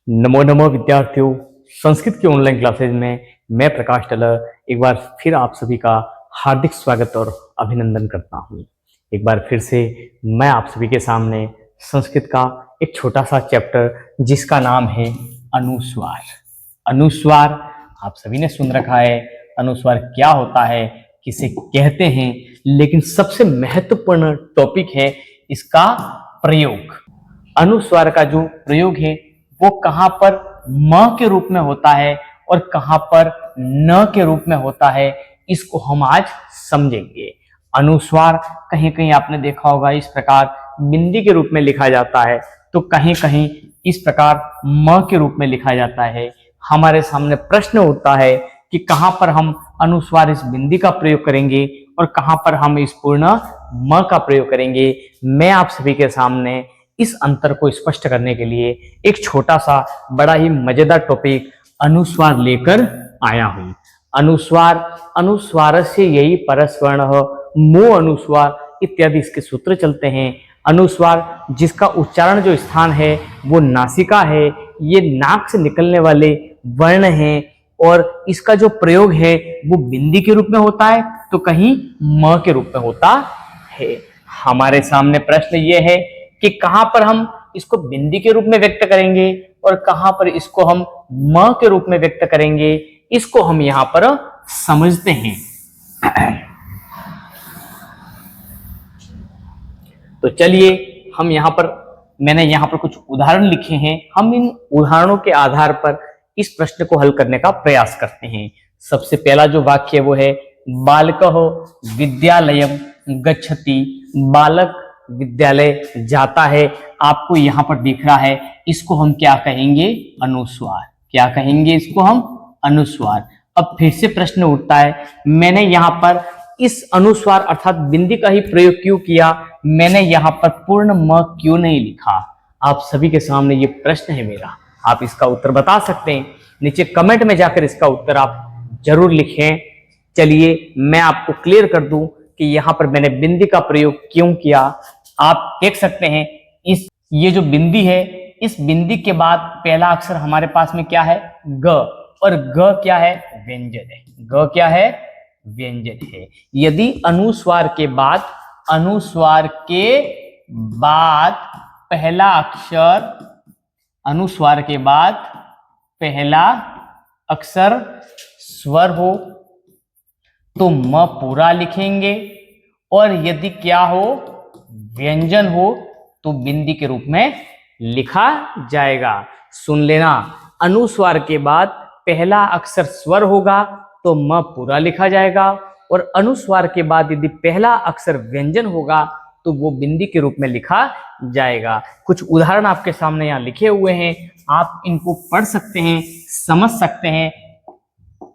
नमो नमो विद्यार्थियों। संस्कृत की online classes में मैं प्रकाश टेलर एक बार फिर आप सभी का हार्दिक स्वागत और अभिनंदन करता हूं। एक बार फिर से मैं आप सभी के सामने संस्कृत का एक छोटा सा चैप्टर जिसका नाम है अनुस्वार। अनुस्वार आप सभी ने सुन रखा है, अनुस्वार क्या होता है, किसे कहते हैं, लेकिन सबसे महत्वपूर्ण टॉपिक है इसका प्रयोग। अनुस्वार का जो प्रयोग है वो कहां पर म के रूप में होता है और कहां पर न के रूप में होता है, इसको हम आज समझेंगे। अनुस्वार कहीं कहीं आपने देखा होगा इस प्रकार बिंदी के रूप में लिखा जाता है, तो कहीं कहीं इस प्रकार म के रूप में लिखा जाता है। हमारे सामने प्रश्न उठता है कि कहां पर हम अनुस्वार इस बिंदी का प्रयोग करेंगे और कहां पर हम इस पूर्ण म का प्रयोग करेंगे। मैं आप सभी के सामने इस अंतर को स्पष्ट करने के लिए एक छोटा सा बड़ा ही मजेदार टॉपिक अनुस्वार लेकर आया हूं। अनुस्वार, अनुस्वार से यही परस्वर्ण मो अनुस्वार इत्यादि इसके सूत्र चलते हैं। अनुस्वार जिसका उच्चारण जो स्थान है वो नासिका है, ये नाक से निकलने वाले वर्ण हैं और इसका जो प्रयोग है वो बिंदी के रूप में होता है तो कहीं म के रूप में होता है। हमारे सामने प्रश्न ये है कि कहां पर हम इसको बिंदी के रूप में व्यक्त करेंगे और कहां पर इसको हम म के रूप में व्यक्त करेंगे, इसको हम यहां पर समझते हैं। तो चलिए हम मैंने यहां पर कुछ उदाहरण लिखे हैं, हम इन उदाहरणों के आधार पर इस प्रश्न को हल करने का प्रयास करते हैं। सबसे पहला जो वाक्य वो है बालकः विद्यालयम गच्छति। बालक विद्यालय जाता है, आपको यहां पर दिख रहा है, इसको हम क्या कहेंगे? अनुस्वार। क्या कहेंगे इसको हम? अनुस्वार। अब फिर से प्रश्न उठता है, मैंने यहां पर इस अनुस्वार अर्थात बिंदी का ही प्रयोग क्यों किया, मैंने यहां पर पूर्ण म क्यों नहीं लिखा? आप सभी के सामने ये प्रश्न है मेरा, आप इसका उत्तर बता सकते हैं। नीचे कमेंट में जाकर इसका उत्तर आप जरूर लिखें। चलिए मैं आपको क्लियर कर दूं कि यहां पर मैंने बिंदी का प्रयोग क्यों किया। आप देख सकते हैं ये जो बिंदी है, इस बिंदी के बाद पहला अक्षर हमारे पास में क्या है? ग, और ग क्या है? व्यंजन है। ग क्या है? व्यंजन है। यदि अनुस्वार के बाद पहला अक्षर, अनुस्वार के बाद पहला अक्षर स्वर हो तो म पूरा लिखेंगे, और यदि क्या हो? व्यंजन हो तो बिंदी के रूप में लिखा जाएगा। सुन लेना, अनुस्वार के बाद पहला अक्षर स्वर होगा तो म पूरा लिखा जाएगा, और अनुस्वार के बाद यदि पहला अक्षर व्यंजन होगा तो वो बिंदी के रूप में लिखा जाएगा। कुछ उदाहरण आपके सामने यहाँ लिखे हुए हैं, आप इनको पढ़ सकते हैं, समझ सकते हैं।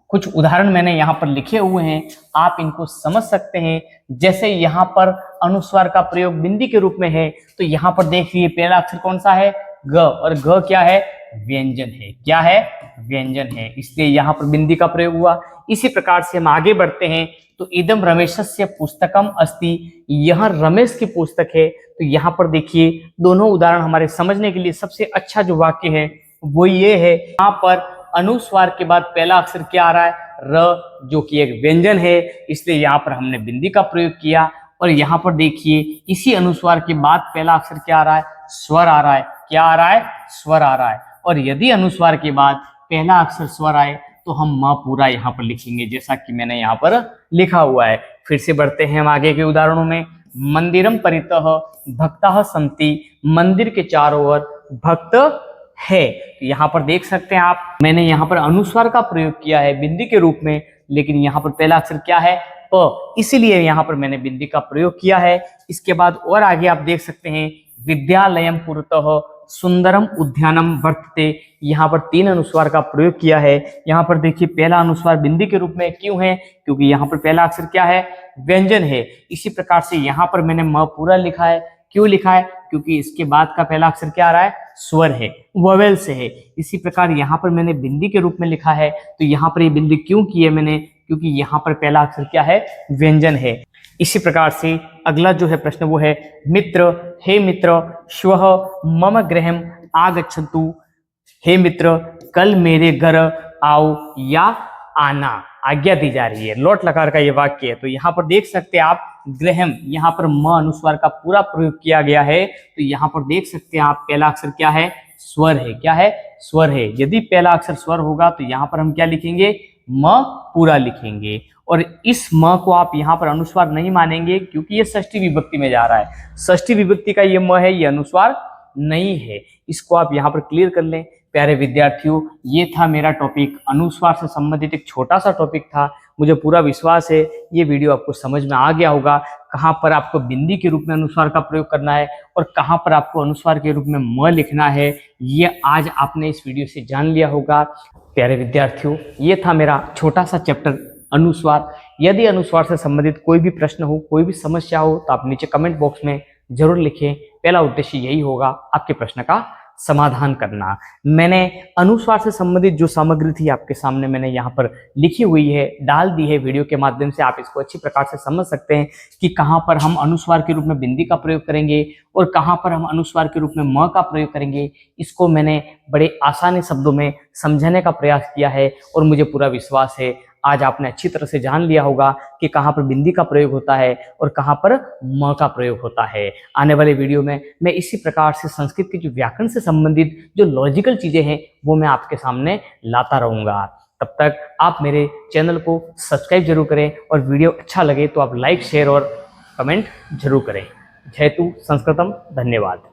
कुछ उदाहरण मैंने यहाँ पर लिखे हुए हैं, आप इनको समझ सकते हैं। जैसे यहाँ पर अनुस्वार का प्रयोग बिंदी के रूप में है, तो यहाँ पर देखिए पहला अक्षर कौन सा है? ग, और ग क्या है? व्यंजन है। क्या है? व्यंजन है, इसलिए यहाँ पर बिंदी का प्रयोग हुआ। इसी प्रकार से हम आगे बढ़ते हैं, तो इदम रमेशस्य पुस्तकम अस्ति। यह रमेश की पुस्तक है। तो यहाँ पर देखिए दोनों उदाहरण हमारे समझने के लिए सबसे अच्छा जो वाक्य है वो ये है, यहाँ पर अनुस्वार के बाद पहला अक्षर क्या आ रहा है? र, जो कि एक व्यंजन है, इसलिए यहाँ पर हमने बिंदी का प्रयोग किया। और यहाँ पर देखिए इसी अनुस्वार के बाद पहला अक्षर क्या आ रहा है? स्वर आ रहा है। क्या आ रहा है? स्वर आ रहा है। और यदि अनुस्वार के बाद पहला अक्षर स्वर आए तो हम म पूरा यहाँ पर लिखेंगे, जैसा कि मैंने यहाँ पर लिखा हुआ है। फिर से बढ़ते हैं हम आगे के उदाहरणों में। मंदिरम परितः भक्तः सन्ति। मंदिर के चारों ओर भक्त है। यहाँ पर देख सकते हैं आप, मैंने यहाँ पर अनुस्वार का प्रयोग किया है बिंदी के रूप में, लेकिन यहाँ पर पहला अक्षर क्या है? प, इसीलिए यहाँ पर मैंने बिंदी का प्रयोग किया है। इसके बाद और आगे आप देख सकते हैं, विद्यालयम पुरतः सुंदरम उद्यानम वर्तते। यहाँ पर 3 अनुस्वार का प्रयोग किया है। यहाँ पर देखिए पहला अनुस्वार बिंदी के रूप में क्यों है? क्योंकि यहाँ पर पहला अक्षर क्या है? व्यंजन है। इसी प्रकार से यहाँ पर मैंने म पूरा लिखा है। क्यों लिखा है? क्योंकि इसके बाद का पहला अक्षर क्या आ रहा है? स्वर है, वोवेल से है। इसी प्रकार यहाँ पर मैंने बिंदी के रूप में लिखा है, तो यहाँ पर ये बिंदी क्यों की है मैंने? क्योंकि यहाँ पर पहला अक्षर क्या है? व्यंजन है। इसी प्रकार से अगला जो है प्रश्न वो है, मित्र, हे मित्र, श्वः मम गृहम आगच्छन्तु। हे मित्र, कल मेरे घर आओ या आना, आज्ञा दी जा रही है। लोट लकार का ये वाक्य है। तो यहाँ पर देख सकते हैं आप ग्रहम, यहाँ पर म अनुस्वार का पूरा प्रयोग किया गया है। तो यहाँ पर देख सकते हैं आप पहला अक्षर क्या है, स्वर है। क्या है, स्वर है। यदि पहला अक्षर स्वर होगा तो यहाँ पर हम क्या लिखेंगे, म पूरा लिखेंगे। और इस म को आप यहाँ पर अनुस्वार नहीं मानेंगे क्योंकि ये षष्ठी विभक्ति में जा रहा है। षष्ठी विभक्ति का ये म है, ये अनुस्वार नहीं है। इसको आप यहाँ पर क्लियर कर लें। प्यारे विद्यार्थियों, ये था मेरा टॉपिक, अनुस्वार से संबंधित एक छोटा सा टॉपिक था। मुझे पूरा विश्वास है ये वीडियो आपको समझ में आ गया होगा, कहाँ पर आपको बिंदी के रूप में अनुस्वार का प्रयोग करना है और कहाँ पर आपको अनुस्वार के रूप में म लिखना है। ये आज आपने इस वीडियो से जान लिया होगा। प्यारे विद्यार्थियों, ये था मेरा छोटा सा चैप्टर अनुस्वार। यदि अनुस्वार से संबंधित कोई भी प्रश्न हो, कोई भी समस्या हो तो आप नीचे कमेंट बॉक्स में जरूर लिखें। पहला उद्देश्य यही होगा आपके प्रश्न का समाधान करना। मैंने अनुस्वार से संबंधित जो सामग्री थी आपके सामने मैंने यहाँ पर लिखी हुई है, डाल दी है वीडियो के माध्यम से। आप इसको अच्छी प्रकार से समझ सकते हैं कि कहाँ पर हम अनुस्वार के रूप में बिंदी का प्रयोग करेंगे और कहाँ पर हम अनुस्वार के रूप में म का प्रयोग करेंगे। इसको मैंने बड़े आसानी शब्दों में समझाने का प्रयास किया है और मुझे पूरा विश्वास है आज आपने अच्छी तरह से जान लिया होगा कि कहाँ पर बिंदी का प्रयोग होता है और कहाँ पर म का प्रयोग होता है। आने वाले वीडियो में मैं इसी प्रकार से संस्कृत के जो व्याकरण से संबंधित जो लॉजिकल चीजें हैं वो मैं आपके सामने लाता रहूंगा। तब तक आप मेरे चैनल को सब्सक्राइब जरूर करें और वीडियो अच्छा लगे तो आप लाइक, शेयर और कमेंट जरूर करें। जयतु संस्कृतम। धन्यवाद।